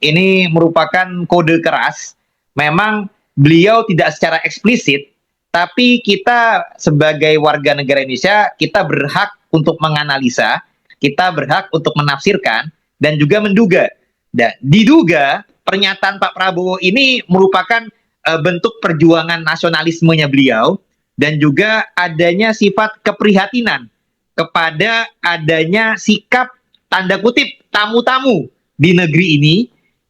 ini merupakan kode keras. Memang beliau tidak secara eksplisit, tapi kita sebagai warga negara Indonesia, kita berhak untuk menganalisa, kita berhak untuk menafsirkan, dan juga menduga. Dan diduga pernyataan Pak Prabowo ini merupakan bentuk perjuangan nasionalismenya beliau, dan juga adanya sifat keprihatinan kepada adanya sikap tanda kutip tamu-tamu di negeri ini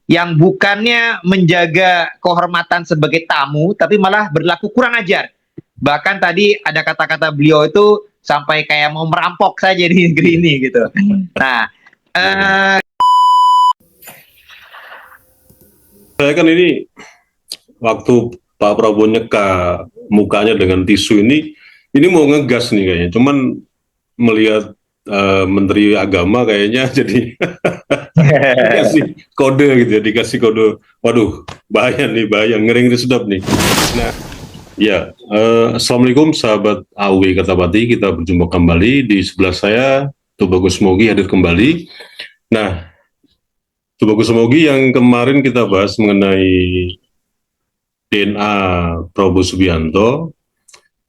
yang bukannya menjaga kehormatan sebagai tamu, tapi malah berlaku kurang ajar. Bahkan tadi ada kata-kata beliau itu sampai kayak mau merampok saja di negeri ini gitu. Nah, saya kan ini waktu Pak Prabowo nyeka mukanya dengan tisu ini mau ngegas nih kayaknya. Cuman melihat Menteri Agama kayaknya jadi dikasih kode gitu ya, dikasih kode. Waduh, bahaya nih, bahaya, ngeri sedap nih. Nah, ya, Assalamualaikum sahabat AW Katapati, kita berjumpa kembali. Di sebelah saya Tubagus Mogi hadir kembali. Nah, Tubagus Mogi yang kemarin kita bahas mengenai DNA Prabowo Subianto,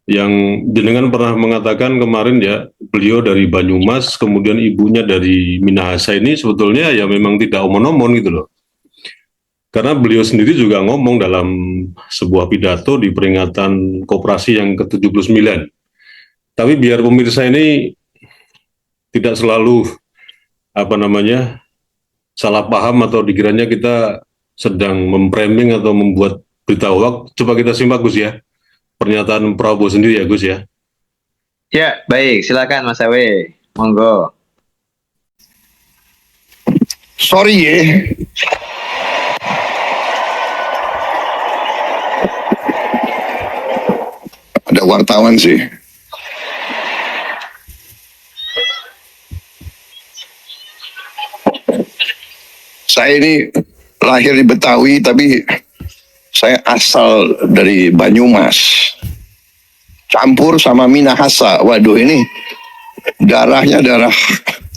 yang jenengan pernah mengatakan kemarin ya, beliau dari Banyumas, kemudian ibunya dari Minahasa, ini sebetulnya ya memang tidak omon-omon gitu loh. Karena beliau sendiri juga ngomong dalam sebuah pidato di peringatan Koperasi yang ke-79. Tapi biar pemirsa ini tidak selalu salah paham atau dikiranya kita sedang memframing atau membuat berita hoax, coba kita simak Gus ya, pernyataan Prabowo sendiri ya Gus ya. Ya, baik, silakan Mas Awe, monggo. Sorry ya, ada wartawan sih. Saya ini lahir di Betawi, tapi saya asal dari Banyumas. Campur sama Minahasa. Waduh, ini darahnya darah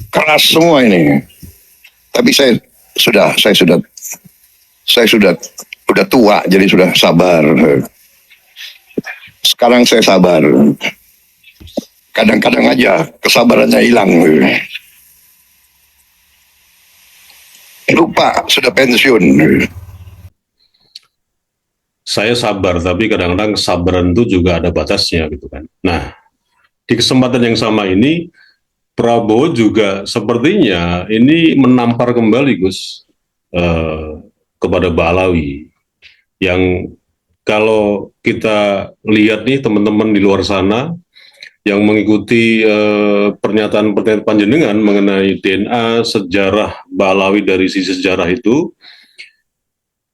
keras semua ini. Tapi saya sudah tua, jadi sudah sabar. Sekarang saya sabar. Kadang-kadang aja kesabarannya hilang. Lupa sudah pensiun. Saya sabar, tapi kadang-kadang kesabaran itu juga ada batasnya gitu kan. Nah, di kesempatan yang sama ini Prabowo juga sepertinya ini menampar kembali Gus kepada Mbak Alawi, yang kalau kita lihat nih teman-teman di luar sana yang mengikuti pernyataan-pernyataan panjenengan mengenai DNA sejarah Mbak Alawi dari sisi sejarah itu,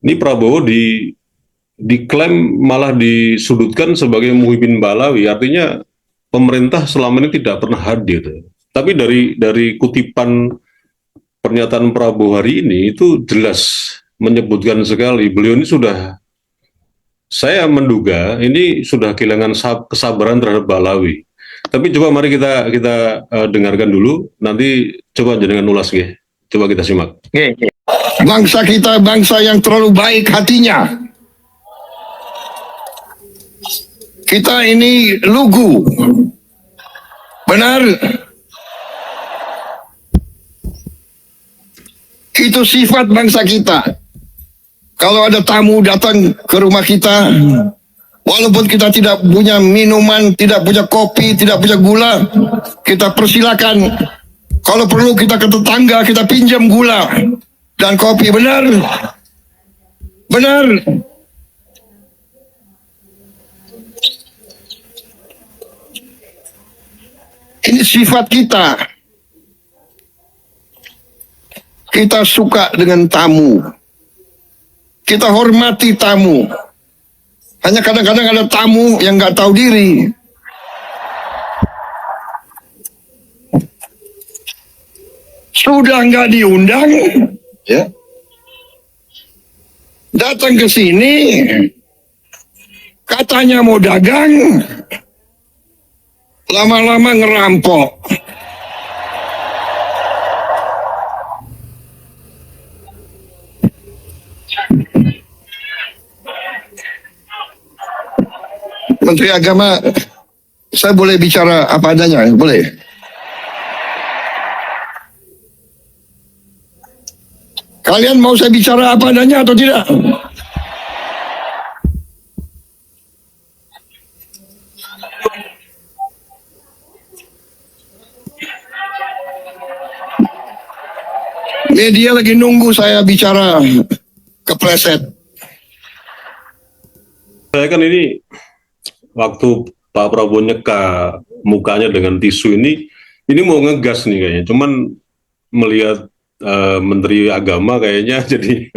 ini Prabowo diklaim malah disudutkan sebagai Muhyiddin Balawi, artinya pemerintah selama ini tidak pernah hadir. Tapi dari kutipan pernyataan Prabowo hari ini itu jelas menyebutkan sekali beliau ini sudah, saya menduga ini sudah kehilangan kesabaran terhadap Balawi. Tapi coba mari kita dengarkan dulu, nanti coba jenengan ulas ya. Coba kita simak. Bangsa kita bangsa yang terlalu baik hatinya. Kita ini lugu. Benar. Itu sifat bangsa kita. Kalau ada tamu datang ke rumah kita, walaupun kita tidak punya minuman, tidak punya kopi, tidak punya gula, kita persilakan. Kalau perlu kita ke tetangga, kita pinjam gula dan kopi. Benar. Benar. Ini sifat kita. Kita suka dengan tamu. Kita hormati tamu. Hanya kadang-kadang ada tamu yang nggak tahu diri. Sudah nggak diundang, ya, datang ke sini, katanya mau dagang, lama-lama ngerampok. Menteri Agama, saya boleh bicara apa adanya, boleh? Kalian mau saya bicara apa adanya atau tidak? Media lagi nunggu saya bicara kepleset. Saya kan ini waktu Pak Prabowo nyeka mukanya dengan tisu ini mau ngegas nih kayaknya. Cuman melihat Menteri Agama kayaknya jadi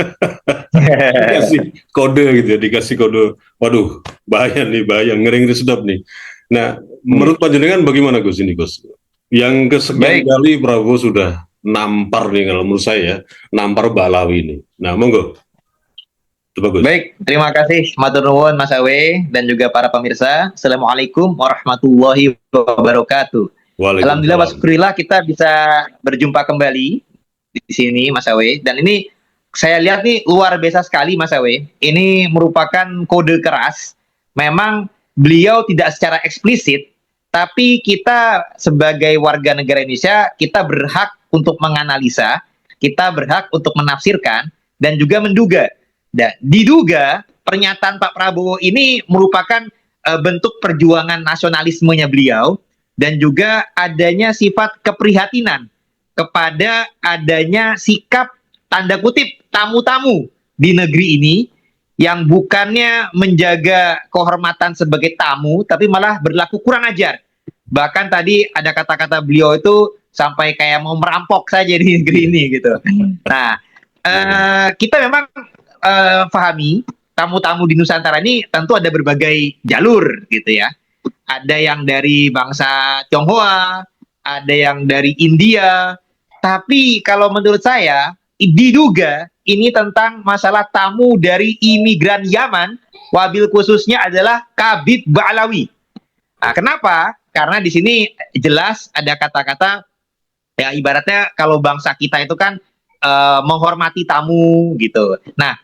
dikasih kode gitu ya, dikasih kode. Waduh, bahaya nih, bahaya, ngeri sedap nih. Nah, menurut panjenengan bagaimana Gus ini Gus? Yang kesekian Baik. kali Prabowo sudah nampar nih kalau menurut saya, nampar Balawi ini. Nah, monggo. Coba Gus. Baik, terima kasih matur nuwun Mas Awe dan juga para pemirsa. Assalamualaikum warahmatullahi wabarakatuh. Alhamdulillah wa syukurillah kita bisa berjumpa kembali di sini Mas Awe, dan ini saya lihat nih luar biasa sekali Mas Awe. Ini merupakan kode keras. Memang beliau tidak secara eksplisit, tapi kita sebagai warga negara Indonesia, kita berhak untuk menganalisa, kita berhak untuk menafsirkan dan juga menduga. Dan diduga pernyataan Pak Prabowo ini merupakan bentuk perjuangan nasionalismenya beliau, dan juga adanya sifat keprihatinan kepada adanya sikap tanda kutip tamu-tamu di negeri ini yang bukannya menjaga kehormatan sebagai tamu, tapi malah berlaku kurang ajar. Bahkan tadi ada kata-kata beliau itu sampai kayak mau merampok saja di negeri ini gitu. Nah, kita memang pahami tamu-tamu di Nusantara ini tentu ada berbagai jalur gitu ya. Ada yang dari bangsa Tionghoa, ada yang dari India. Tapi kalau menurut saya diduga ini tentang masalah tamu dari imigran Yaman, wabil khususnya adalah Khabib Ba'alawi. Nah, kenapa? Karena di sini jelas ada kata-kata ya, ibaratnya kalau bangsa kita itu kan menghormati tamu gitu. Nah,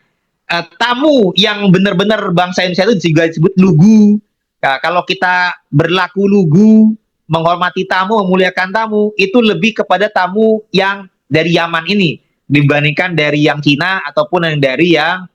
tamu yang benar-benar bangsa Indonesia itu juga disebut lugu. Nah, kalau kita berlaku lugu, menghormati tamu, memuliakan tamu, itu lebih kepada tamu yang dari Yaman ini dibandingkan dari yang Cina ataupun yang dari yang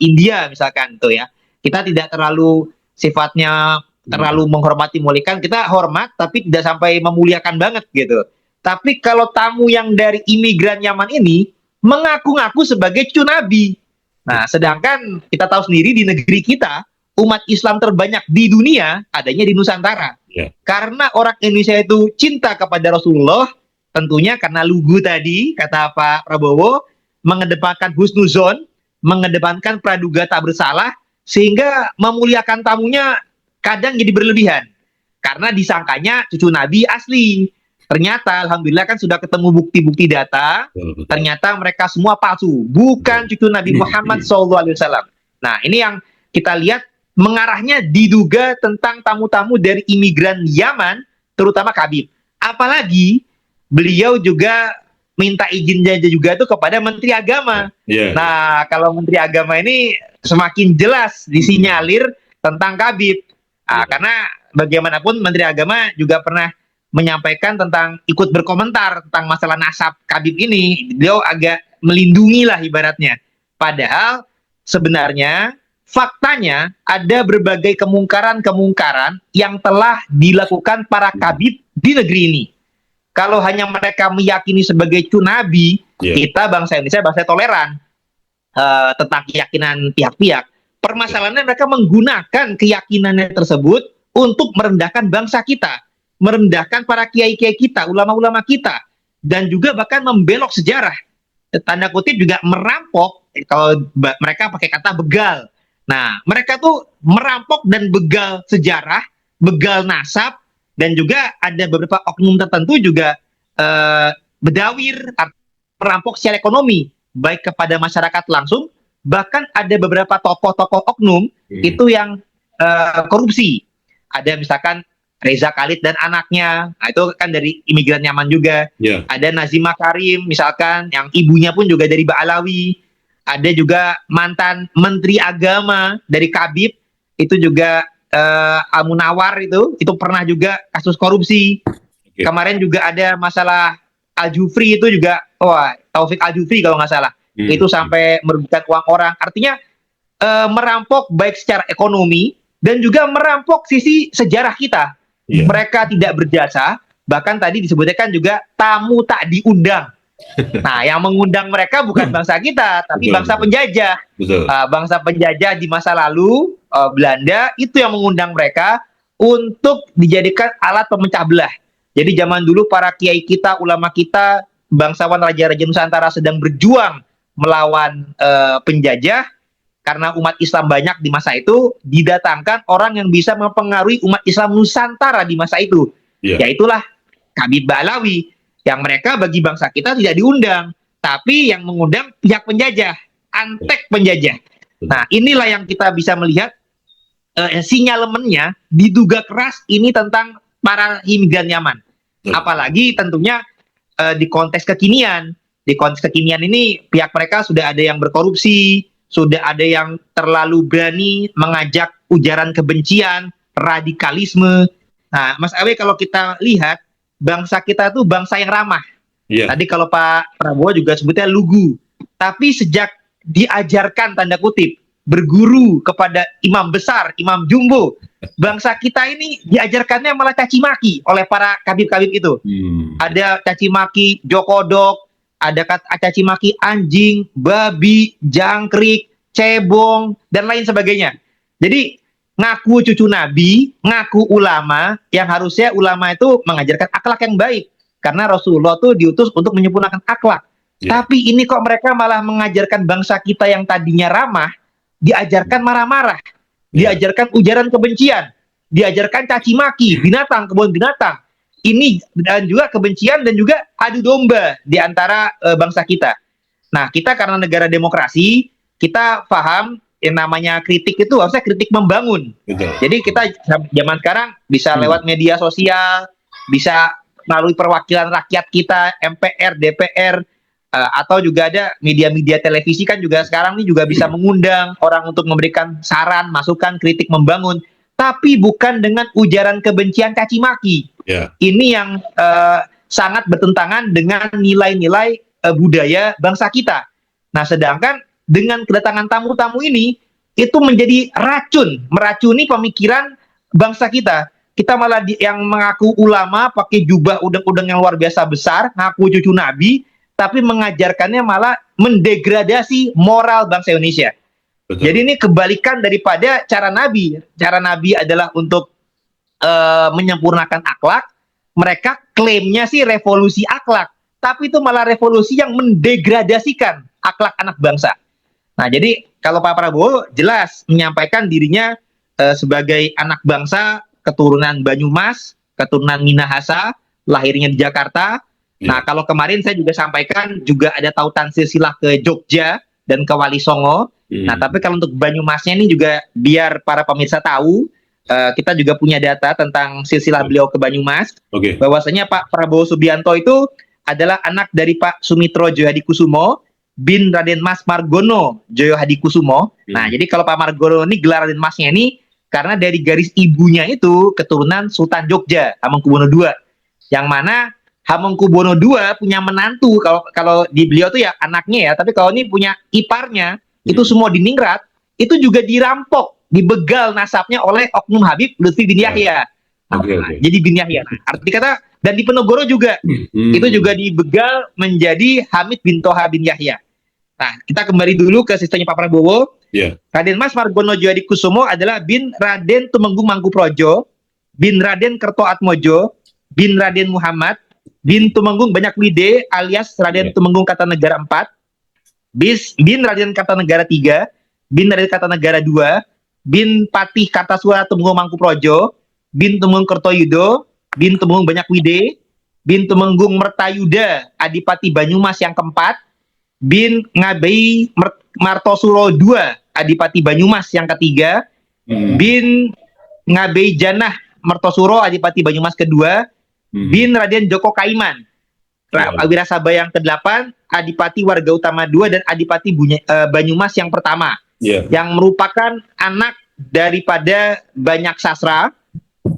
India misalkan tuh ya. Kita tidak terlalu sifatnya terlalu menghormati, memuliakan. Kita hormat tapi tidak sampai memuliakan banget gitu. Tapi kalau tamu yang dari imigran Yaman ini mengaku-ngaku sebagai cunabi. Nah, sedangkan kita tahu sendiri di negeri kita, umat Islam terbanyak di dunia adanya di Nusantara. Yeah. Karena orang Indonesia itu cinta kepada Rasulullah, tentunya karena lugu tadi, kata Pak Prabowo, mengedepankan husnuzon, mengedepankan praduga tak bersalah, sehingga memuliakan tamunya kadang jadi berlebihan. Karena disangkanya cucu Nabi asli. Ternyata Alhamdulillah kan sudah ketemu bukti-bukti data, ternyata mereka semua palsu, bukan cucu Nabi Muhammad SAW. Nah, ini yang kita lihat mengarahnya diduga tentang tamu-tamu dari imigran Yaman, terutama Khabib. Apalagi beliau juga minta izin juga itu kepada Menteri Agama. Yeah. Nah, kalau Menteri Agama ini semakin jelas disinyalir tentang Khabib. Nah, karena bagaimanapun Menteri Agama juga pernah menyampaikan tentang ikut berkomentar tentang masalah nasab Khabib ini. Beliau agak melindungi lah ibaratnya. Padahal sebenarnya faktanya ada berbagai kemungkaran-kemungkaran yang telah dilakukan para Khabib di negeri ini. Kalau hanya mereka meyakini sebagai cunabi, kita bangsa Indonesia bangsa toleran tentang keyakinan pihak-pihak. Permasalahannya mereka menggunakan keyakinannya tersebut untuk merendahkan bangsa kita, merendahkan para kiai-kiai kita, ulama-ulama kita, dan juga bahkan membelok sejarah. Tanda kutip juga merampok, kalau mereka pakai kata begal. Nah, mereka tuh merampok dan begal sejarah, begal nasab, dan juga ada beberapa oknum tertentu juga bedawir, merampok secara ekonomi, baik kepada masyarakat langsung, bahkan ada beberapa tokoh-tokoh oknum itu yang korupsi. Ada misalkan Reza Khalid dan anaknya, nah itu kan dari imigran Yaman juga. Yeah. Ada Nazima Karim misalkan, yang ibunya pun juga dari Ba'alawi. ada juga mantan Menteri Agama dari Kabib, itu juga Al-Munawar itu pernah juga kasus korupsi. Oke. Kemarin juga ada masalah Al-Jufri itu juga, Taufik Al-Jufri kalau nggak salah, itu sampai merugikan uang orang. Artinya merampok baik secara ekonomi dan juga merampok sisi sejarah kita. Iya. Mereka tidak berjasa, bahkan tadi disebutkan juga tamu tak diundang. Nah, yang mengundang mereka bukan bangsa kita, tapi Betul, bangsa betul. penjajah. Betul. Bangsa penjajah di masa lalu, Belanda, itu yang mengundang mereka untuk dijadikan alat pemecah belah. Jadi zaman dulu para kiai kita, ulama kita, bangsawan raja-raja Nusantara sedang berjuang melawan penjajah. Karena umat Islam banyak di masa itu, didatangkan orang yang bisa mempengaruhi umat Islam Nusantara di masa itu. Iya. Yaitulah Habib Ba'alawi, yang mereka bagi bangsa kita tidak diundang, tapi yang mengundang pihak penjajah, antek penjajah. Nah, inilah yang kita bisa melihat sinyalemennya diduga keras ini tentang para imigran Yaman. Apalagi tentunya di konteks kekinian. Di konteks kekinian ini pihak mereka sudah ada yang berkorupsi, sudah ada yang terlalu berani mengajak ujaran kebencian, radikalisme. Nah, Mas Awe, kalau kita lihat bangsa kita tuh bangsa yang ramah. Iya. Tadi kalau Pak Prabowo juga sebutnya lugu. Tapi sejak diajarkan tanda kutip berguru kepada imam besar, imam jumbo, bangsa kita ini diajarkannya malah caci maki oleh para kabib-kabib itu. Ada caci maki jokodok, ada caci maki anjing, babi, jangkrik, cebong, dan lain sebagainya. Jadi ngaku cucu Nabi, ngaku ulama, yang harusnya ulama itu mengajarkan akhlak yang baik. Karena Rasulullah tuh diutus untuk menyempurnakan akhlak. Yeah. Tapi ini kok mereka malah mengajarkan bangsa kita yang tadinya ramah, diajarkan marah-marah, diajarkan ujaran kebencian, diajarkan caci maki, binatang, kebun binatang. Ini dan juga kebencian dan juga adu domba di antara bangsa kita. Nah, kita karena negara demokrasi, kita paham yang namanya kritik itu harusnya kritik membangun. Betul. Jadi kita zaman sekarang bisa lewat media sosial, bisa melalui perwakilan rakyat kita, MPR, DPR, atau juga ada media-media televisi kan juga sekarang ini juga bisa mengundang orang untuk memberikan saran, masukan, kritik membangun, tapi bukan dengan ujaran kebencian caci maki. Yeah. Ini yang sangat bertentangan dengan nilai-nilai budaya bangsa kita. Nah, sedangkan dengan kedatangan tamu-tamu ini, itu menjadi racun, meracuni pemikiran bangsa kita. Kita malah yang mengaku ulama, pakai jubah udeng-udeng yang luar biasa besar, ngaku cucu Nabi, tapi mengajarkannya malah mendegradasi moral bangsa Indonesia. Betul. Jadi ini kebalikan daripada cara Nabi. Cara Nabi adalah untuk menyempurnakan akhlak. Mereka klaimnya sih revolusi akhlak, tapi itu malah revolusi yang mendegradasikan akhlak anak bangsa. Nah, jadi kalau Pak Prabowo jelas menyampaikan dirinya sebagai anak bangsa keturunan Banyumas, keturunan Minahasa, lahirnya di Jakarta. Nah, kalau kemarin saya juga sampaikan juga ada tautan silsilah ke Jogja dan ke Wali Songo. Nah, tapi kalau untuk Banyumasnya ini juga biar para pemirsa tahu, kita juga punya data tentang silsilah beliau ke Banyumas. Bahwasanya Pak Prabowo Subianto itu adalah anak dari Pak Sumitro Djoyohadikusumo bin Raden Mas Margono Djoyohadikusumo. Nah, jadi kalau Pak Margono ini gelar Raden Masnya ini karena dari garis ibunya itu keturunan Sultan Jogja, Hamengkubuwono II. Yang mana Hamengkubuwono II punya menantu, kalau di beliau tuh ya anaknya ya, tapi kalau ini punya iparnya, itu semua di Ningrat, itu juga dirampok, dibegal nasabnya oleh Oknum Habib Lutfi bin Yahya. Jadi bin Yahya. Arti kata, dan di Penogoro juga, itu juga dibegal menjadi Hamid bin Toha bin Yahya. Nah, kita kembali dulu ke sistemnya Pak Prabowo. Raden Mas Margono Djoyohadikusumo adalah bin Raden Tumenggung Mangkuprojo, bin Raden Kertoatmojo, bin Raden Muhammad, bin Tumenggung Banyakwide alias Raden Tumenggung Kartanegara IV, bin Raden Kartanegara III, bin Raden Kartanegara II, bin Patih Kartasura Tumenggung Mangkuprojo, bin Tumenggung Kertoyudo, bin Tumenggung Banyakwide, bin Tumenggung Mertayuda Adipati Banyumas yang keempat, bin Ngabei Martosuro II Adipati Banyumas yang ketiga, bin Ngabei Janah Mertosuro Adipati Banyumas kedua, bin Raden Joko Kaiman Wirasaba yang ke-8, Adipati Warga Utama 2, dan Adipati Banyumas yang pertama. Yang merupakan anak daripada Banyak Sasra,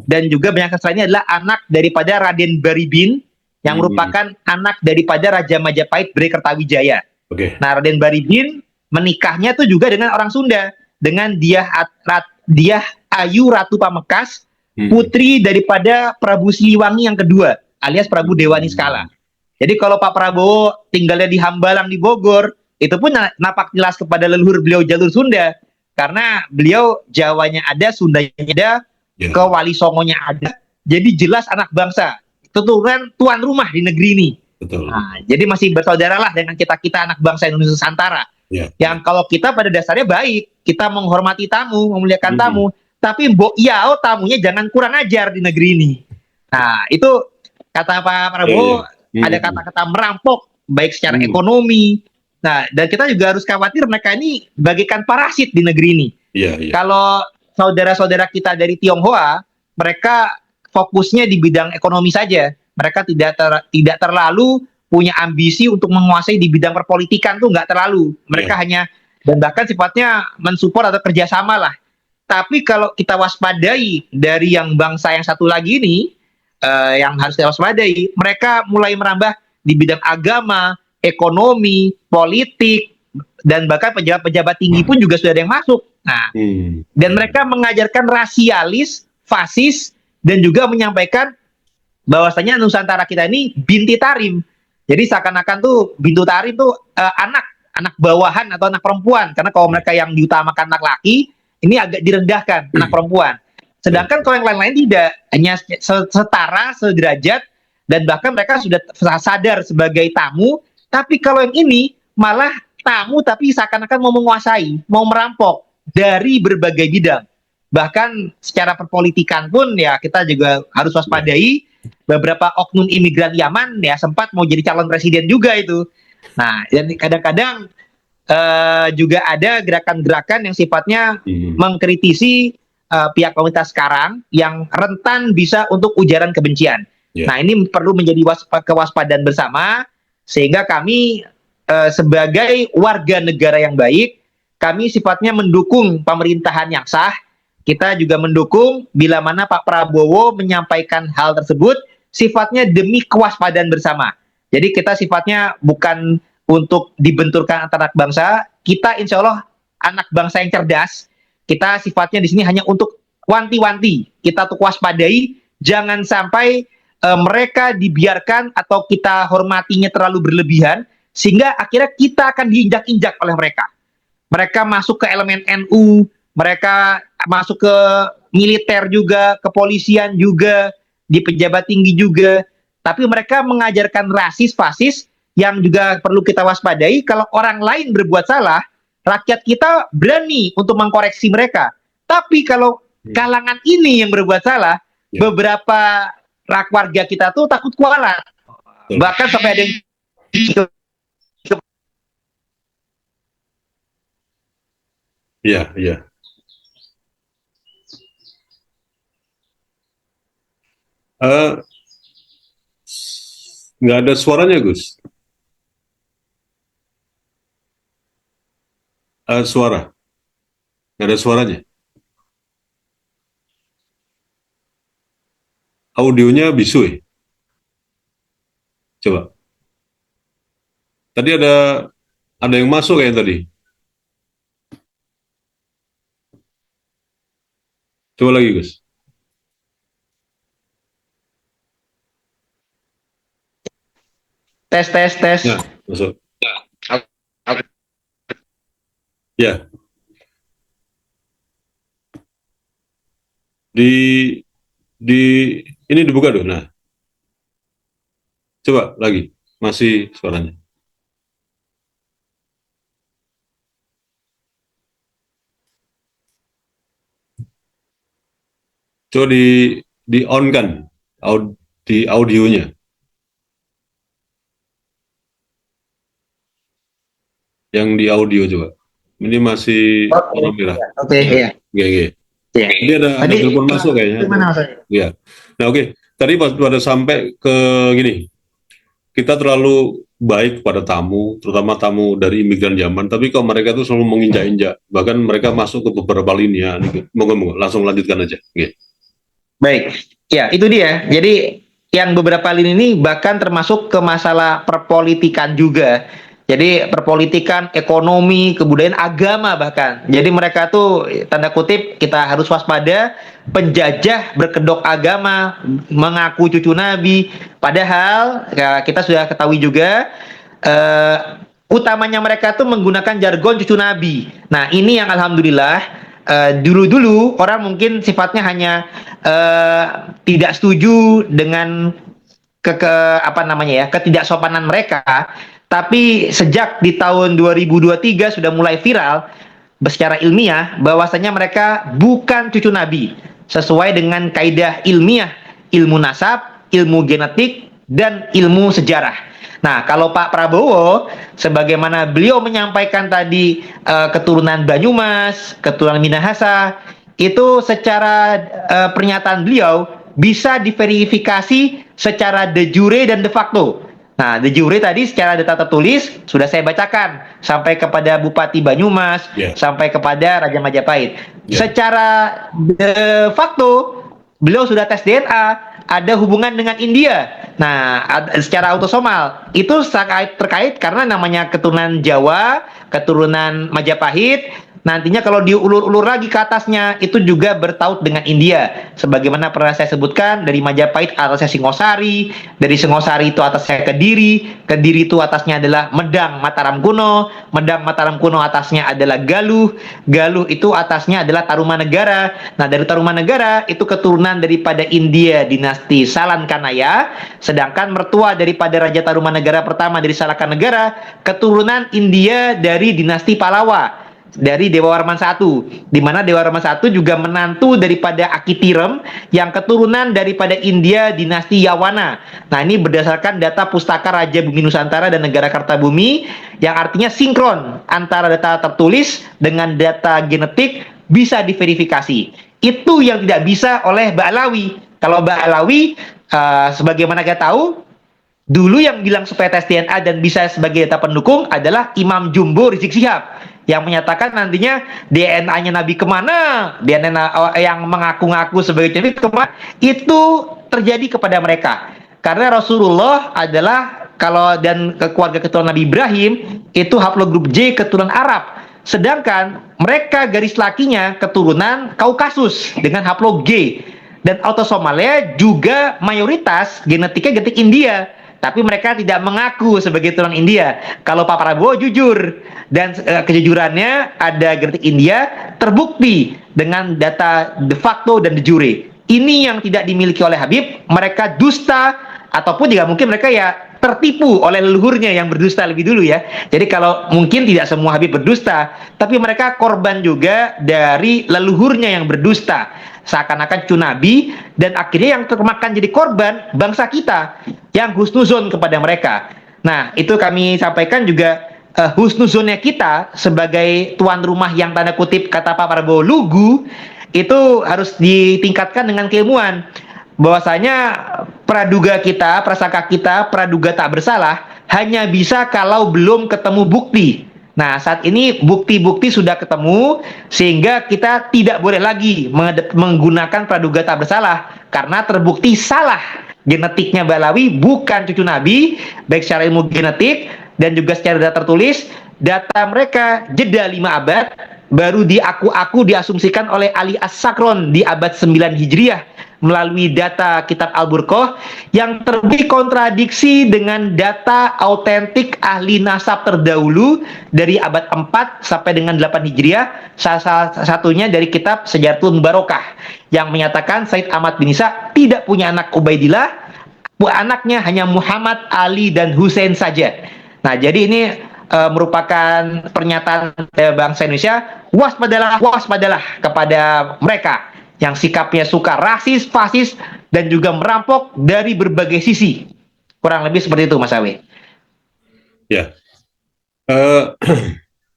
dan juga Banyak Sasra ini adalah anak daripada Raden Baribin, yang merupakan anak daripada Raja Majapahit Bre Kertawijaya. Nah, Raden Baribin menikahnya tuh juga dengan orang Sunda, dengan Diah Ayu Ratu Pamekasan, putri daripada Prabu Siliwangi yang kedua, alias Prabu Dewa Niskala. Jadi kalau Pak Prabowo tinggalnya di Hambalang di Bogor, itu pun nampak jelas kepada leluhur beliau jalur Sunda, karena beliau Jawanya ada, Sundanya ada, ke Wali Songonya ada. Jadi jelas anak bangsa, keturunan tuan rumah di negeri ini. Nah, jadi masih bersaudara lah dengan kita anak bangsa Indonesia Nusantara. Yang kalau kita pada dasarnya baik, kita menghormati tamu, memuliakan tamu, tapi Mbok Yao tamunya jangan kurang ajar di negeri ini. Nah, itu kata Pak Prabowo, ada kata-kata merampok, baik secara ekonomi. Nah, dan kita juga harus khawatir mereka ini bagaikan parasit di negeri ini. Kalau saudara-saudara kita dari Tionghoa, mereka fokusnya di bidang ekonomi saja. Mereka tidak terlalu punya ambisi untuk menguasai di bidang perpolitikan, tuh nggak terlalu. Mereka hanya, dan bahkan sifatnya mensupport atau kerjasama lah. Tapi kalau kita waspadai dari yang bangsa yang satu lagi ini, yang harus kita waspadai, mereka mulai merambah di bidang agama, ekonomi, politik, dan bahkan pejabat-pejabat tinggi pun juga sudah ada yang masuk. Nah, dan mereka mengajarkan rasialis, fasis, dan juga menyampaikan bahwasanya Nusantara kita ini binti tarim. Jadi seakan-akan tuh bintu tarim tuh anak bawahan atau anak perempuan, karena kalau mereka yang diutamakan anak laki, ini agak direndahkan anak perempuan. Sedangkan kalau yang lain-lain tidak, hanya setara, sederajat, dan bahkan mereka sudah sadar sebagai tamu. Tapi kalau yang ini malah tamu tapi seakan-akan mau menguasai, mau merampok dari berbagai bidang. Bahkan secara perpolitikan pun ya kita juga harus waspadai. Beberapa oknum imigran Yaman ya sempat mau jadi calon presiden juga itu. Nah, dan kadang-kadang juga ada gerakan-gerakan yang sifatnya mengkritisi pihak pemerintah sekarang yang rentan bisa untuk ujaran kebencian. Nah, ini perlu menjadi kewaspadaan bersama, sehingga kami sebagai warga negara yang baik, kami sifatnya mendukung pemerintahan yang sah. Kita juga mendukung bila mana Pak Prabowo menyampaikan hal tersebut sifatnya demi kewaspadaan bersama. Jadi kita sifatnya bukan untuk dibenturkan antara anak bangsa. Kita insya Allah anak bangsa yang cerdas. Kita sifatnya di sini hanya untuk wanti-wanti. Kita untuk waspadai, jangan sampai mereka dibiarkan atau kita hormatinya terlalu berlebihan, sehingga akhirnya kita akan diinjak-injak oleh mereka. Mereka masuk ke elemen NU, mereka masuk ke militer juga, kepolisian juga, di pejabat tinggi juga. Tapi mereka mengajarkan rasis, fasis, yang juga perlu kita waspadai. Kalau orang lain berbuat salah, rakyat kita berani untuk mengkoreksi mereka. Tapi kalau kalangan ini yang berbuat salah, beberapa warga kita tuh takut kualat. Bahkan sampai ada yang nggak ada suaranya, Gus. Suara. Nggak ada suaranya. Audionya bisu ya? Coba. Tadi ada yang masuk kayak tadi. Coba lagi, Gus. tes. Ya, masuk. Ya. Ini dibuka dulu. Nah. Coba lagi. Masih suaranya. Coba di on kan di audionya. Yang di audio coba. Ini masih warna merah. Oke, ya. Ini ada telepon masuk kayaknya. Ya. Nah, oke. Tadi pada sampai ke gini. kita terlalu baik pada tamu, terutama tamu dari imigran Yaman, tapi kok mereka tuh selalu menginjak-injak, bahkan mereka masuk ke beberapa lini ya. Moga-moga langsung lanjutkan aja. Okay. Baik, ya itu dia. Jadi yang beberapa lini ini bahkan termasuk ke masalah perpolitikan juga. Jadi perpolitikan, ekonomi, kebudayaan, agama bahkan. Jadi mereka tuh tanda kutip kita harus waspada, penjajah berkedok agama, mengaku cucu Nabi. Padahal ya, kita sudah ketahui juga utamanya mereka tuh menggunakan jargon cucu Nabi. Nah ini yang alhamdulillah dulu-dulu orang mungkin sifatnya hanya tidak setuju dengan apa namanya ya, ketidaksopanan mereka, tapi sejak di tahun 2023 sudah mulai viral secara ilmiah bahwasanya mereka bukan cucu Nabi sesuai dengan kaidah ilmiah, ilmu nasab, ilmu genetik, dan ilmu sejarah. Nah, kalau Pak Prabowo, sebagaimana beliau menyampaikan tadi keturunan Banyumas, keturunan Minahasa, itu secara pernyataan beliau bisa diverifikasi secara de jure dan de facto. Nah, de jure tadi secara data tertulis sudah saya bacakan sampai kepada Bupati Banyumas, sampai kepada Raja Majapahit. Secara de facto beliau sudah tes DNA, ada hubungan dengan India. Nah, secara autosomal itu terkait karena namanya keturunan Jawa, keturunan Majapahit. Nantinya kalau diulur-ulur lagi ke atasnya itu juga bertaut dengan India. Sebagaimana pernah saya sebutkan, dari Majapahit atasnya Singosari, dari Singosari itu atasnya Kediri, Kediri itu atasnya adalah Medang Mataram kuno, Medang Mataram kuno atasnya adalah Galuh, Galuh itu atasnya adalah Tarumanegara. Nah, dari Tarumanegara itu keturunan daripada India dinasti Salankanaya, sedangkan mertua daripada Raja Tarumanegara pertama dari Salankanegara keturunan India dari dinasti Palawa, dari Dewa Warman I, di mana Dewa Warman I juga menantu daripada Akitirem yang keturunan daripada India dinasti Yawana. Nah, ini berdasarkan data Pustaka Raja Bumi Nusantara dan Negara Kartabumi yang artinya sinkron antara data tertulis dengan data genetik bisa diverifikasi. Itu yang tidak bisa oleh Mbak Alawi. Kalau Mbak Alawi, sebagaimana kita tahu, dulu yang bilang supaya tes DNA dan bisa sebagai data pendukung adalah Imam Jumbo Rizik Syihab yang menyatakan nantinya DNA-nya Nabi kemana, DNA yang mengaku-ngaku sebagai Nabi kemana, itu terjadi kepada mereka. Karena Rasulullah adalah dan keluarga keturunan Nabi Ibrahim itu haplogrup J keturunan Arab. Sedangkan mereka garis lakinya keturunan Kaukasus dengan haplog G. Dan autosomalnya juga mayoritas genetiknya genetik India. Tapi mereka tidak mengaku sebagai keturunan India. Kalau Pak Prabowo jujur dan kejujurannya ada genetik India terbukti dengan data de facto dan de jure. Ini yang tidak dimiliki oleh Habib. Mereka dusta ataupun juga mungkin mereka ya tertipu oleh leluhurnya yang berdusta lebih dulu ya. Jadi kalau mungkin tidak semua Habib berdusta, tapi mereka korban juga dari leluhurnya yang berdusta. Seakan-akan cunabi dan akhirnya yang termakan jadi korban bangsa kita yang husnuzon kepada mereka. Nah, itu kami sampaikan juga husnuzonnya kita sebagai tuan rumah yang tanda kutip kata Pak Prabowo lugu itu harus ditingkatkan dengan keilmuan. Bahwasanya praduga kita, prasangka kita, praduga tak bersalah hanya bisa kalau belum ketemu bukti. Nah, saat ini bukti-bukti sudah ketemu sehingga kita tidak boleh lagi menggunakan praduga tak bersalah karena terbukti salah. Genetiknya Balawi bukan cucu Nabi, baik secara ilmu genetik dan juga secara data tertulis. Data mereka jeda 5 abad baru diaku-aku diasumsikan oleh Ali As-Sakron di abad 9 Hijriah melalui data kitab Al-Burqah yang terbukti kontradiksi dengan data autentik ahli nasab terdahulu dari abad 4 sampai dengan 8 Hijriah, salah satunya dari kitab Sejaratul Mubarakah yang menyatakan Said Ahmad bin Isa tidak punya anak Ubaidillah, anaknya hanya Muhammad, Ali, dan Hussein saja. Nah, jadi ini merupakan pernyataan bangsa Indonesia, waspadalah kepada mereka yang sikapnya suka rasis, fasis, dan juga merampok dari berbagai sisi. Kurang lebih seperti itu, Mas Awi. Ya,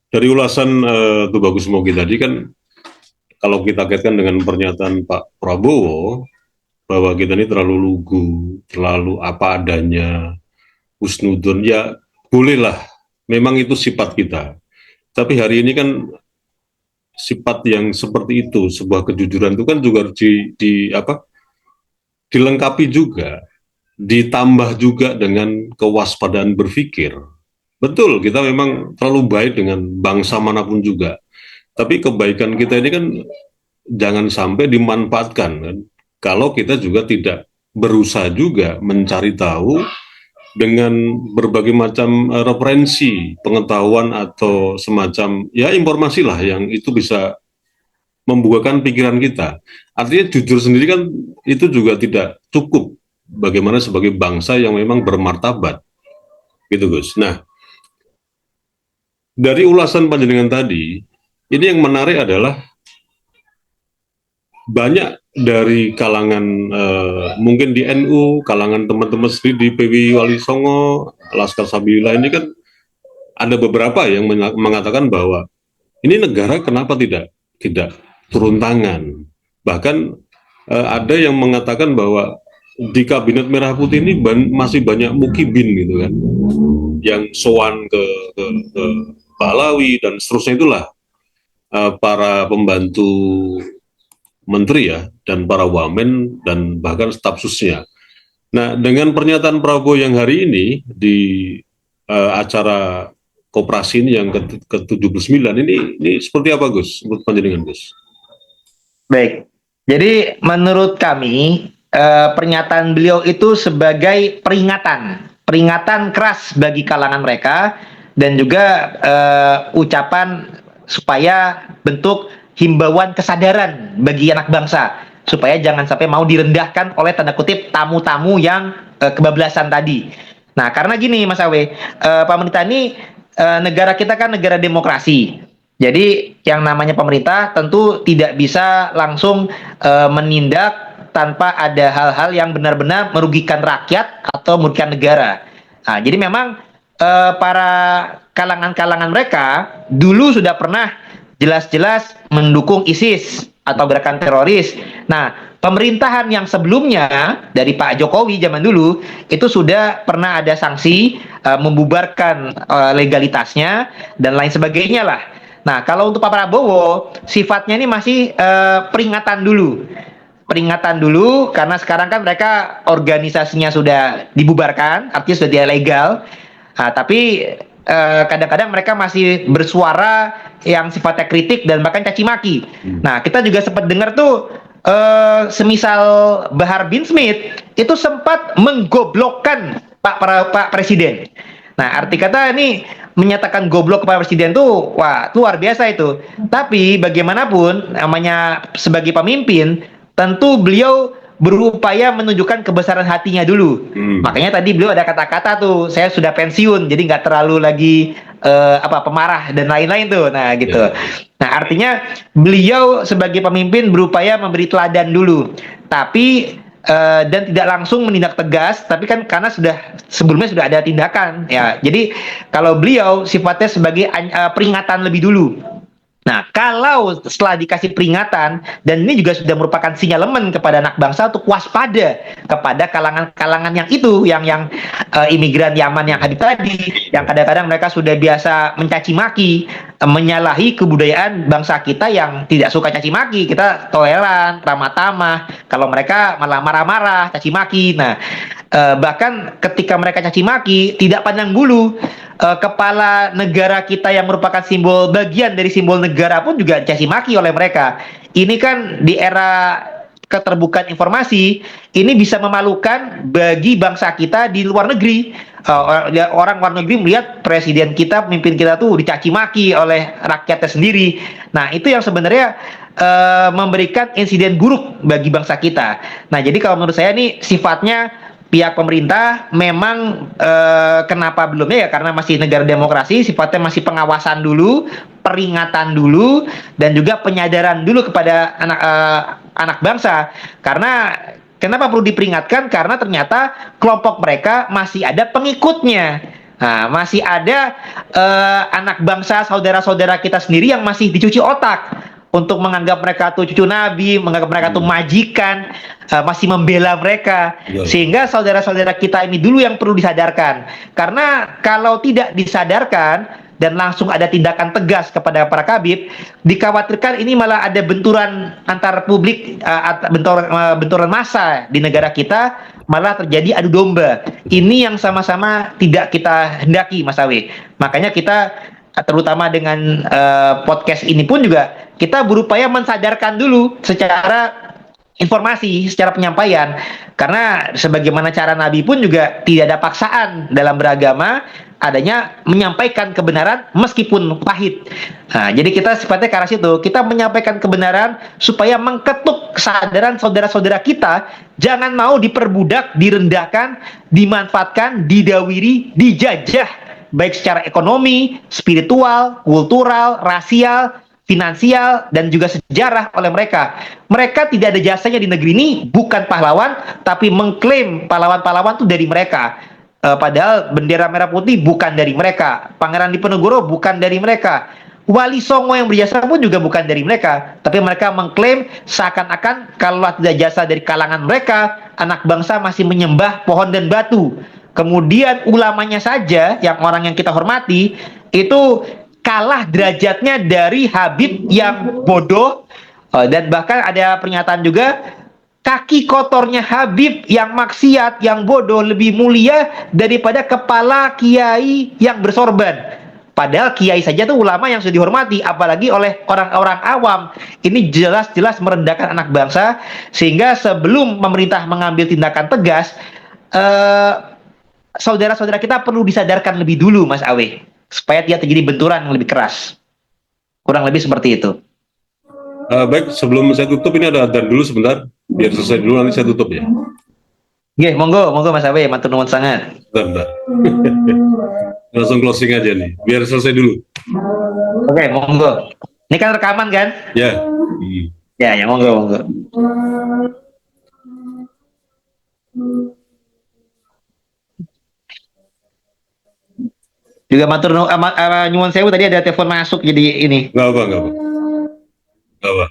dari ulasan Tubagus Mogi tadi kan, kalau kita kaitkan dengan pernyataan Pak Prabowo, bahwa kita ini terlalu lugu, terlalu apa adanya, husnudon, ya bolehlah, memang itu sifat kita. Tapi hari ini kan sifat yang seperti itu, sebuah kejujuran itu kan juga harus dilengkapi juga, ditambah juga dengan kewaspadaan berpikir. Betul, kita memang terlalu baik dengan bangsa manapun juga. Tapi kebaikan kita ini kan jangan sampai dimanfaatkan kan. Kalau kita juga tidak berusaha juga mencari tahu dengan berbagai macam referensi, pengetahuan atau semacam ya informasi lah yang itu bisa membukakan pikiran kita. Artinya jujur sendiri kan itu juga tidak cukup bagaimana sebagai bangsa yang memang bermartabat. Gitu Gus. Nah, dari ulasan panjenengan tadi, ini yang menarik adalah banyak dari kalangan mungkin di NU, kalangan teman-teman sendiri di PWI Wali Songo, Laskar Sabilillah ini kan ada beberapa yang mengatakan bahwa ini negara kenapa tidak turun tangan. Bahkan ada yang mengatakan bahwa di Kabinet Merah Putih ini masih banyak mukibin gitu kan, yang sowan ke Balawi dan seterusnya itulah para pembantu menteri ya, dan para wamen dan bahkan staf susnya. Nah, dengan pernyataan Prabowo yang hari ini di acara koperasi ini yang ke-79 ini seperti apa Gus? Menurut panjenengan Gus? Baik. Jadi menurut kami pernyataan beliau itu sebagai peringatan keras bagi kalangan mereka dan juga ucapan supaya bentuk himbauan kesadaran bagi anak bangsa supaya jangan sampai mau direndahkan oleh tanda kutip tamu-tamu yang kebablasan tadi. Nah, karena gini Mas Awe, pemerintah ini negara kita kan negara demokrasi. Jadi yang namanya pemerintah tentu tidak bisa langsung menindak tanpa ada hal-hal yang benar-benar merugikan rakyat atau merugikan negara. Nah, jadi memang para kalangan-kalangan mereka dulu sudah pernah jelas-jelas mendukung ISIS atau gerakan teroris. Nah, pemerintahan yang sebelumnya dari Pak Jokowi zaman dulu itu sudah pernah ada sanksi membubarkan legalitasnya dan lain sebagainya lah. Nah, kalau untuk Pak Prabowo sifatnya ini masih peringatan dulu karena sekarang kan mereka organisasinya sudah dibubarkan, artinya sudah tidak legal. Nah, tapi kadang-kadang mereka masih bersuara yang sifatnya kritik dan bahkan caci maki. Nah, kita juga sempat dengar tuh semisal Bahar bin Smith itu sempat menggoblokkan Pak Presiden. Nah, arti kata ini menyatakan goblok kepada Presiden tuh, wah, luar biasa itu. Tapi bagaimanapun namanya sebagai pemimpin, tentu beliau berupaya menunjukkan kebesaran hatinya dulu. Makanya tadi beliau ada kata-kata tuh, saya sudah pensiun, jadi nggak terlalu lagi pemarah dan lain-lain tuh. Nah, gitu. Nah, artinya beliau sebagai pemimpin berupaya memberi teladan dulu. Tapi dan tidak langsung menindak tegas, tapi kan karena sebelumnya sudah ada tindakan ya. Jadi kalau beliau sifatnya sebagai peringatan lebih dulu. Nah, kalau setelah dikasih peringatan, dan ini juga sudah merupakan sinyalemen kepada anak bangsa untuk waspada kepada kalangan-kalangan yang itu, yang imigran Yaman yang hadir tadi, yang kadang-kadang mereka sudah biasa mencaci maki, menyalahi kebudayaan bangsa kita yang tidak suka caci maki. Kita toleran, ramah tamah. Kalau mereka malah marah-marah, caci maki. Nah, bahkan ketika mereka caci maki, tidak pandang bulu. Kepala negara kita yang merupakan simbol bagian dari simbol negara pun juga dicaci maki oleh mereka. Ini kan di era keterbukaan informasi, ini bisa memalukan bagi bangsa kita di luar negeri. Orang luar negeri melihat presiden kita, pemimpin kita tuh dicaci maki oleh rakyatnya sendiri. Nah, itu yang sebenarnya memberikan insiden buruk bagi bangsa kita. Nah, jadi kalau menurut saya ini sifatnya pihak pemerintah memang kenapa belumnya ya karena masih negara demokrasi, sifatnya masih pengawasan dulu, peringatan dulu, dan juga penyadaran dulu kepada anak bangsa. Karena kenapa perlu diperingatkan? Karena ternyata kelompok mereka masih ada pengikutnya. Nah, masih ada anak bangsa, saudara-saudara kita sendiri yang masih dicuci otak untuk menganggap mereka tuh cucu Nabi, menganggap mereka tuh majikan, masih membela mereka. Sehingga saudara-saudara kita ini dulu yang perlu disadarkan. Karena kalau tidak disadarkan dan langsung ada tindakan tegas kepada para kabib, dikhawatirkan ini malah ada benturan antar publik, benturan massa di negara kita, malah terjadi adu domba. Ini yang sama-sama tidak kita hendaki, Mas Awe. Makanya kita terutama dengan podcast ini pun juga kita berupaya mensadarkan dulu secara informasi, secara penyampaian. Karena sebagaimana cara Nabi pun juga tidak ada paksaan dalam beragama, adanya menyampaikan kebenaran meskipun pahit. Nah, jadi kita sifatnya ke arah situ, kita menyampaikan kebenaran supaya mengketuk kesadaran saudara-saudara kita, jangan mau diperbudak, direndahkan, dimanfaatkan, didawiri, dijajah, baik secara ekonomi, spiritual, kultural, rasial, finansial, dan juga sejarah oleh mereka. Mereka tidak ada jasanya di negeri ini, bukan pahlawan, tapi mengklaim pahlawan-pahlawan itu dari mereka. Padahal bendera merah putih bukan dari mereka, Pangeran Diponegoro bukan dari mereka, Wali Songo yang berjasa pun juga bukan dari mereka. Tapi mereka mengklaim seakan-akan kalau tidak jasa dari kalangan mereka, anak bangsa masih menyembah pohon dan batu. Kemudian ulamanya saja, yang orang yang kita hormati, itu kalah derajatnya dari Habib yang bodoh. Dan bahkan ada pernyataan juga, kaki kotornya Habib yang maksiat, yang bodoh lebih mulia daripada kepala kiai yang bersorban. Padahal kiai saja tuh ulama yang sudah dihormati, apalagi oleh orang-orang awam. Ini jelas-jelas merendahkan anak bangsa, sehingga sebelum pemerintah mengambil tindakan tegas, saudara-saudara kita perlu disadarkan lebih dulu, Mas Awe, supaya tidak terjadi benturan yang lebih keras. Kurang lebih seperti itu. Baik, sebelum saya tutup ini ada adzan dulu sebentar, biar selesai dulu nanti saya tutup ya. Oke, monggo Mas Awe, matur nuwun sangat. Bentar. Langsung closing aja nih, biar selesai dulu. Oke, monggo. Ini kan rekaman kan? Ya. Ya, monggo. Juga matur nyuwun sewu, tadi ada telepon masuk jadi ini. Nggak apa.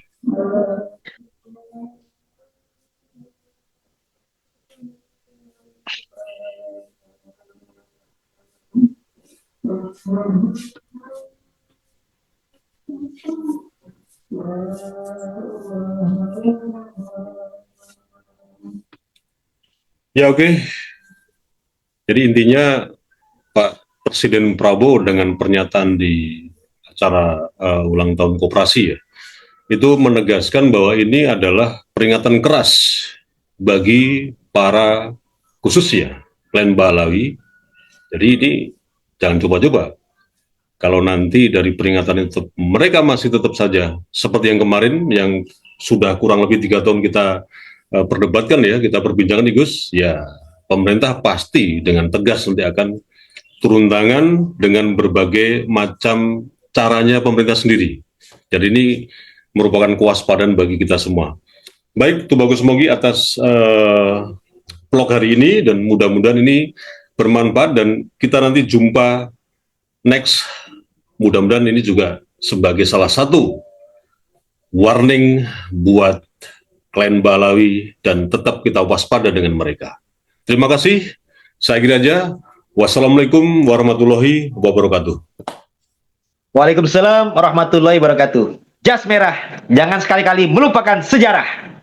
Ya oke. Jadi intinya Pak Presiden Prabowo dengan pernyataan di acara ulang tahun koperasi ya, itu menegaskan bahwa ini adalah peringatan keras bagi para khususnya klan Balawi. Jadi ini jangan coba-coba. Kalau nanti dari peringatan itu mereka masih tetap saja seperti yang kemarin, yang sudah kurang lebih 3 tahun kita perdebatkan ya, kita perbincangkan nih Gus, ya pemerintah pasti dengan tegas nanti akan turun tangan dengan berbagai macam caranya pemerintah sendiri. Jadi ini merupakan kewaspadaan bagi kita semua. Baik, Tubagus Mogi atas vlog hari ini, dan mudah-mudahan ini bermanfaat dan kita nanti jumpa next. Mudah-mudahan ini juga sebagai salah satu warning buat klan Balawi dan tetap kita waspada dengan mereka. Terima kasih. Saya kira aja. Wassalamualaikum warahmatullahi wabarakatuh. Waalaikumsalam warahmatullahi wabarakatuh. Jas merah, jangan sekali-kali melupakan sejarah.